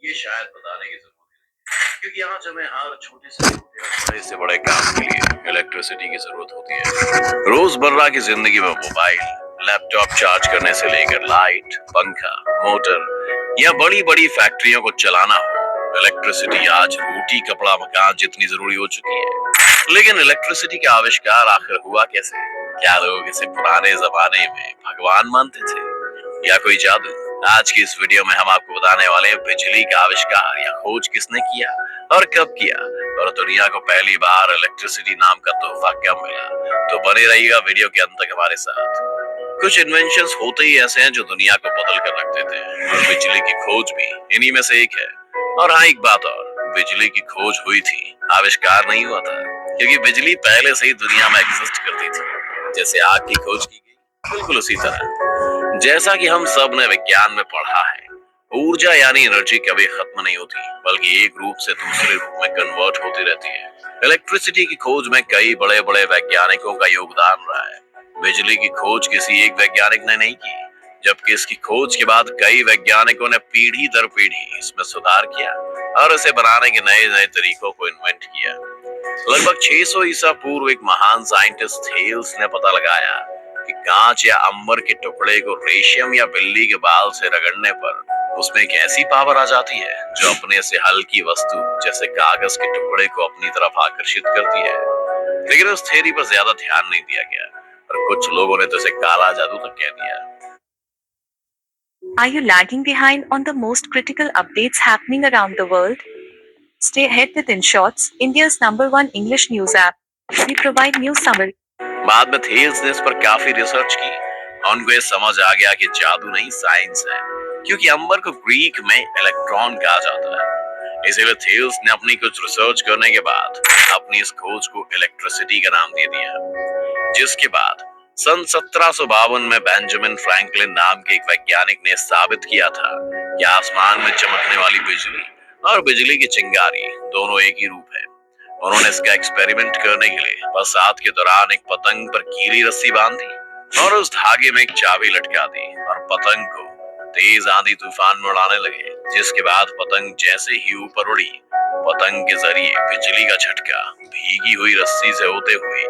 ये शायद बताने की जरूरत है, क्योंकि आज हमें हर छोटे से छोटे और बड़े से बड़े काम के लिए इलेक्ट्रिसिटी की जरूरत होती है। रोजमर्रा की जिंदगी में मोबाइल, लैपटॉप चार्ज करने से लेकर लाइट, पंखा, मोटर या बड़ी बड़ी फैक्ट्रियों को चलाना हो, इलेक्ट्रिसिटी आज रोटी कपड़ा मकान जितनी जरूरी हो चुकी है। लेकिन इलेक्ट्रिसिटी का आविष्कार आखिर हुआ कैसे? क्या लोग इसे पुराने जमाने में भगवान मानते थे या कोई जादू? आज की इस वीडियो में हम आपको बताने वाले हैं बिजली का आविष्कार या खोज किसने किया और कब किया, और दुनिया को पहली बार इलेक्ट्रिसिटी नाम का तोहफा कब मिला। तो बने रहिएगा वीडियो के अंत तक हमारे साथ। कुछ इन्वेंशंस होते ही ऐसे हैं जो दुनिया को बदल कर रख देते हैं, और बिजली की खोज भी इन्हीं में से एक है। और हाँ, एक बात और, बिजली की खोज हुई थी, आविष्कार नहीं हुआ था, क्योंकि बिजली पहले से ही दुनिया में एग्जिस्ट करती थी। जैसे आग की खोज की गई, बिल्कुल उसी तरह। जैसा कि हम सब ने विज्ञान में पढ़ा है, ऊर्जा यानी एनर्जी कभी खत्म नहीं होती, बल्कि एक रूप से दूसरे रूप में कन्वर्ट होती रहती है। इलेक्ट्रिसिटी की खोज में कई बड़े बड़े वैज्ञानिकों का योगदान रहा है। बिजली की खोज किसी एक वैज्ञानिक ने नहीं की, जबकि इसकी खोज के बाद कई वैज्ञानिकों ने पीढ़ी दर पीढ़ी इसमें सुधार किया और इसे बनाने के नए नए तरीकों को इन्वेंट किया। लगभग 600 ईसा पूर्व एक महान साइंटिस्ट थेल्स ने पता लगाया कि कांच या अंबर के टुकड़े को रेशम या बिल्ली के बाल से रगड़ने पर उसमें एक ऐसी पावर आ जाती है जो अपने से हल्की वस्तु जैसे कागज के टुकड़े को अपनी तरफ आकर्षित करती है। लेकिन उस थ्योरी पर ज्यादा ध्यान नहीं दिया गया और कुछ लोगों ने तो इसे काला जादू तक कह दिया। Are you lagging behind on the most critical updates happening around the world? Stay ahead with InShots, India's #1 English news app. We provide news summary. बाद में थेल्स ने इस पर काफी रिसर्च की और उनको ये समझ आ गया कि जादू नहीं साइंस है, क्योंकि अंबर को ग्रीक में इलेक्ट्रॉन कहा जाता है। इसीलिए थेल्स ने अपनी कुछ रिसर्च करने के बाद अपनी इस खोज को इलेक्ट्रिसिटी का नाम दे दिया। जिसके बाद सन 1752 में बेंजामिन फ्रैंकलिन नाम के एक वैज्ञानिक ने साबित किया था कि आसमान में चमकने वाली बिजली और बिजली की चिंगारी दोनों एक ही रूप है। उन्होंने इसका एक्सपेरिमेंट करने के लिए बरसात के दौरान एक पतंग पर गीली रस्सी बांधी और उस धागे में एक चाबी लटका दी और पतंग को तेज आंधी तूफान में उड़ाने लगे। जिसके बाद पतंग जैसे ही ऊपर उड़ी, पतंग के जरिए बिजली का झटका भीगी हुई रस्सी से होते हुए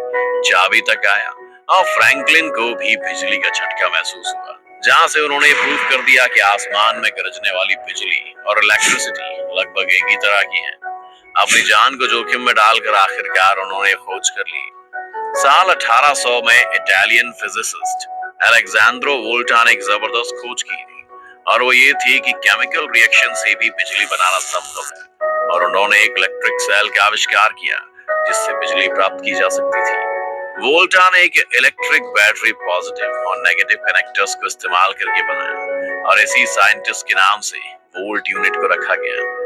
चाबी तक आया और फ्रैंकलिन को भी बिजली का झटका महसूस हुआ, जहां से उन्होंने प्रूव कर दिया कि आसमान में गरजने वाली बिजली और इलेक्ट्रिसिटी लगभग एक ही तरह की है। अपनी जान को जोखिम में डालकर आखिरकार उन्होंने खोज कर ली। साल 1800 में इटालियन फिजिसिस्ट अलेक्जेंड्रो वोल्टा ने एक जबरदस्त खोज की थी, और वो ये थी कि केमिकल रिएक्शन से भी बिजली बनाना संभव है। और उन्होंने एक इलेक्ट्रिक सेल का आविष्कार किया जिससे बिजली प्राप्त की जा सकती थी। वोल्टा ने एक इलेक्ट्रिक बैटरी पॉजिटिव और नेगेटिव कनेक्टर्स को इस्तेमाल करके बनाया, और इसी साइंटिस्ट के नाम से वोल्ट यूनिट को रखा गया।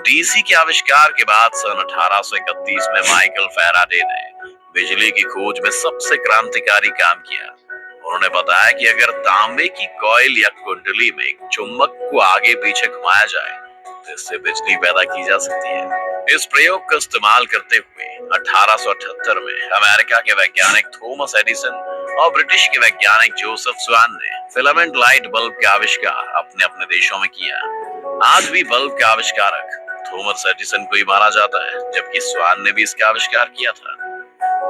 डीसी के आविष्कार के बाद सन 1831 में माइकल फैराडे ने बिजली की खोज में सबसे क्रांतिकारी काम किया। उन्होंने बताया कि अगर तांबे की कॉइल या कुंडली में एक चुंबक को आगे पीछे घुमाया जाए तो इससे बिजली पैदा की जा सकती है। इस प्रयोग का इस्तेमाल करते हुए 1878 में अमेरिका के वैज्ञानिक थॉमस एडिसन और ब्रिटिश के वैज्ञानिक जोसेफ स्वान ने फिलामेंट लाइट बल्ब का आविष्कार अपने अपने देशों में किया। आज भी बल्ब का आविष्कारक थॉमस एडिसन को ही माना जाता है, जबकि स्वान ने भी इसका आविष्कार किया था।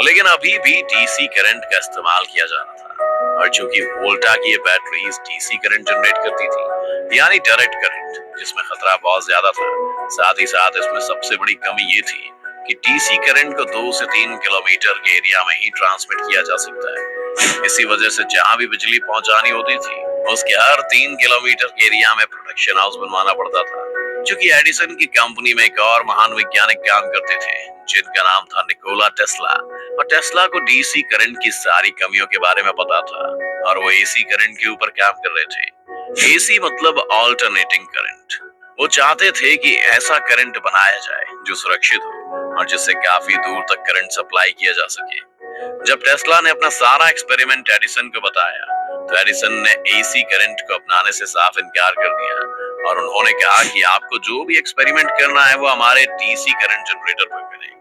लेकिन अभी भी डीसी करंट का इस्तेमाल किया जा रहा था, और चूंकि वोल्टा की ये बैटरीज डीसी करंट जनरेट करती थी, यानी डायरेक्ट करंट, जिसमें खतरा बहुत ज्यादा था। साथ ही साथ इसमें सबसे बड़ी कमी ये थी कि डीसी करंट को 2 से 3 किलोमीटर के एरिया में ही ट्रांसमिट किया जा सकता है। इसी वजह से जहां भी बिजली पहुंचानी होती थी, उसके हर 3 किलोमीटर के एरिया में प्रोडक्शन हाउस बनवाना पड़ता था। क्योंकि एडिसन की कंपनी में एक और महान वैज्ञानिक काम करते थे जिनका नाम था निकोला टेस्ला, और टेस्ला को डीसी करंट की सारी कमियों के बारे में पता था, और वो एसी करंट के ऊपर काम कर रहे थे। एसी मतलब ऑल्टरनेटिंग करंट। वो चाहते थे कि ऐसा करंट बनाया जाए जो सुरक्षित हो और जिससे काफी दूर तक करंट सप्लाई किया जा सके। जब टेस्ला ने अपना सारा एक्सपेरिमेंट एडिसन को बताया तो एडिसन ने एसी करंट को अपनाने से साफ इनकार कर दिया, और उन्होंने कहा कि आपको जो भी एक्सपेरिमेंट करना है वो हमारे डीसी करंट जनरेटर पर करें।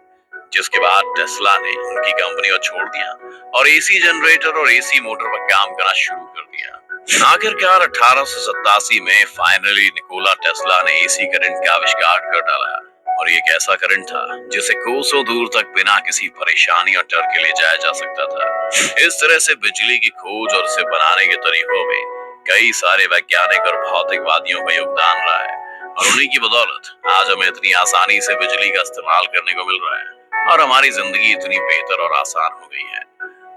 जिसके बाद टेस्ला ने उनकी कंपनी को छोड़ दिया और एसी जनरेटर और एसी मोटर पर काम करना शुरू कर दिया। आखिरकार 1887 में फाइनली निकोला टेस्ला ने एसी करंट का आविष्कार कर डाला और ये एक ऐसा करंट था जिसे कोसों दूर तक बिना किसी परेशानी और डर के ले जाया जा सकता था। इस तरह से बिजली की खोज और उसे बनाने के तरीकों में कई सारे वैज्ञानिक और भौतिकवादियों का योगदान रहा है और उन्हीं की बदौलत आज हमें इतनी आसानी से बिजली का इस्तेमाल करने को मिल रहा है और हमारी जिंदगी इतनी बेहतर और आसान हो गई है।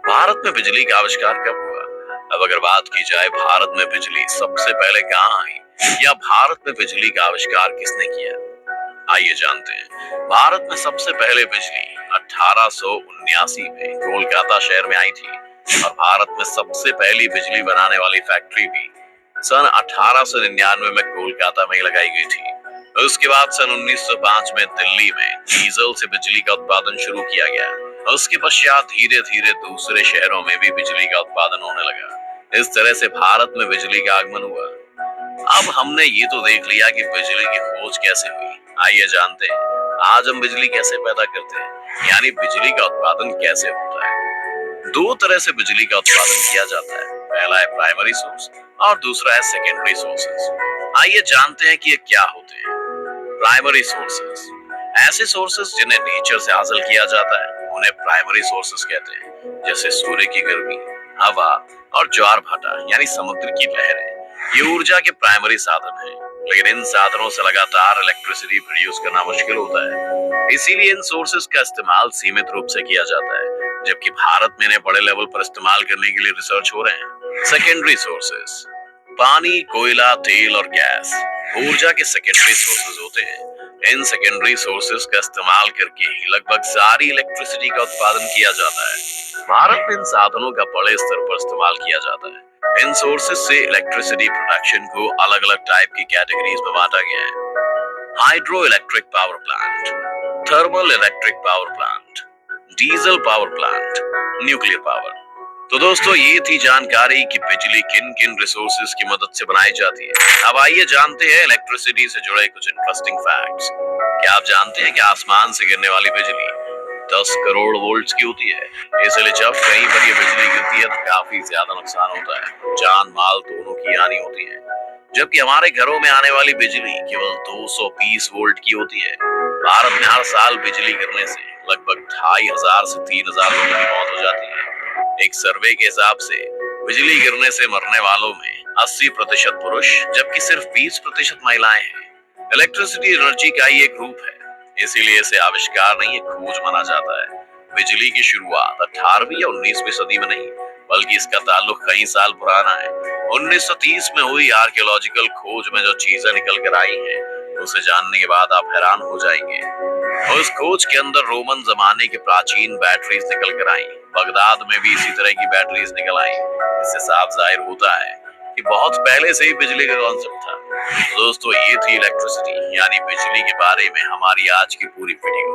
भारत में बिजली का आविष्कार कब हुआ? अब अगर बात की जाए भारत में बिजली सबसे पहले कहाँ आई या भारत में बिजली का आविष्कार किसने किया, आइए जानते हैं। भारत में सबसे पहले बिजली 1879 में कोलकाता शहर में आई थी और भारत में सबसे पहली बिजली बनाने वाली फैक्ट्री भी सन 1899 में कोलकाता में ही लगाई गई थी। उसके बाद सन 1905 में दिल्ली में डीजल से बिजली का उत्पादन शुरू किया गया। उसके पश्चात धीरे धीरे दूसरे शहरों में भी बिजली का उत्पादन होने लगा। इस तरह से भारत में बिजली का आगमन हुआ। अब हमने ये तो देख लिया कि बिजली की खोज कैसे हुई। आइए जानते हैं आज हम बिजली कैसे पैदा करते हैं, यानी बिजली का उत्पादन कैसे होता है। दो तरह से बिजली का उत्पादन किया जाता है, पहला है प्राइमरी सोर्स और दूसरा है सेकेंडरी सोर्सेस। आइए जानते हैं कि ये क्या होते हैं। प्राइमरी सोर्सेस ऐसे सोर्सेस जिन्हें नेचर से हासिल किया जाता है उन्हें प्राइमरी सोर्सेस कहते हैं, जैसे सूर्य की गर्मी, हवा और ज्वार भाटा यानी समुद्र की लहरें। ये ऊर्जा के प्राइमरी साधन हैं, लेकिन इन साधनों से लगातार इलेक्ट्रिसिटी प्रोड्यूस करना मुश्किल होता है। इसीलिए इन सोर्सेस का इस्तेमाल सीमित रूप से किया जाता है, जबकि भारत में इन्हें बड़े लेवल पर इस्तेमाल करने के लिए रिसर्च हो रहे हैं। सेकेंडरी सोर्सेस पानी, कोयला, तेल और गैस ऊर्जा के सेकेंडरी सोर्सेज होते हैं। इन सेकेंडरी सोर्सेज का इस्तेमाल करके ही लगभग सारी इलेक्ट्रिसिटी का उत्पादन किया जाता है। भारत में इन साधनों का बड़े स्तर पर इस्तेमाल किया जाता है। इन सोर्सेज से इलेक्ट्रिसिटी प्रोडक्शन को अलग अलग टाइप की कैटेगरीज में बांटा गया है। Hydro electric power plant, thermal electric power plant, diesel power plant, nuclear power. तो दोस्तों ये थी जानकारी कि बिजली किन किन रिसोर्सेज की मदद से बनाई जाती है। अब आइए जानते हैं इलेक्ट्रिसिटी से जुड़े कुछ इंटरेस्टिंग फैक्ट्स। क्या आप जानते हैं कि आसमान से गिरने वाली बिजली 10 करोड़ वोल्ट्स की होती है? इसलिए जब कहीं पर ये बिजली गिरती है तो काफी ज्यादा नुकसान होता है, जान माल दोनों की हानि होती है। जबकि हमारे घरों में आने वाली बिजली केवल 220 वोल्ट की होती है। भारत में हर साल बिजली गिरने से लगभग 2500 से 3000 लोगों की मौत हो जाती है। एक सर्वे के हिसाब से बिजली गिरने से मरने वालों में 80% पुरुष जबकि सिर्फ 20% महिलाएं हैं। इलेक्ट्रिसिटी एनर्जी का ही एक रूप है, इसीलिए इसे आविष्कार नहीं एक खोज माना जाता है। बिजली की शुरुआत 18वीं या 19वीं सदी में नहीं, बल्कि इसका ताल्लुक कई साल पुराना है। 1930 में हुई आर्कियोलॉजिकल खोज में जो चीजें निकल कर आई हैं, उसे जानने के बाद आप हैरान हो जाएंगे। और उस खोज के अंदर रोमन जमाने के प्राचीन बैटरीज निकल कर आई। बगदाद में भी इसी तरह की बैटरीज निकल आई। इससे साफ जाहिर होता है कि बहुत पहले से ही बिजली का कॉन्सेप्ट था। तो दोस्तों ये थी इलेक्ट्रिसिटी यानी बिजली के बारे में हमारी आज की पूरी वीडियो।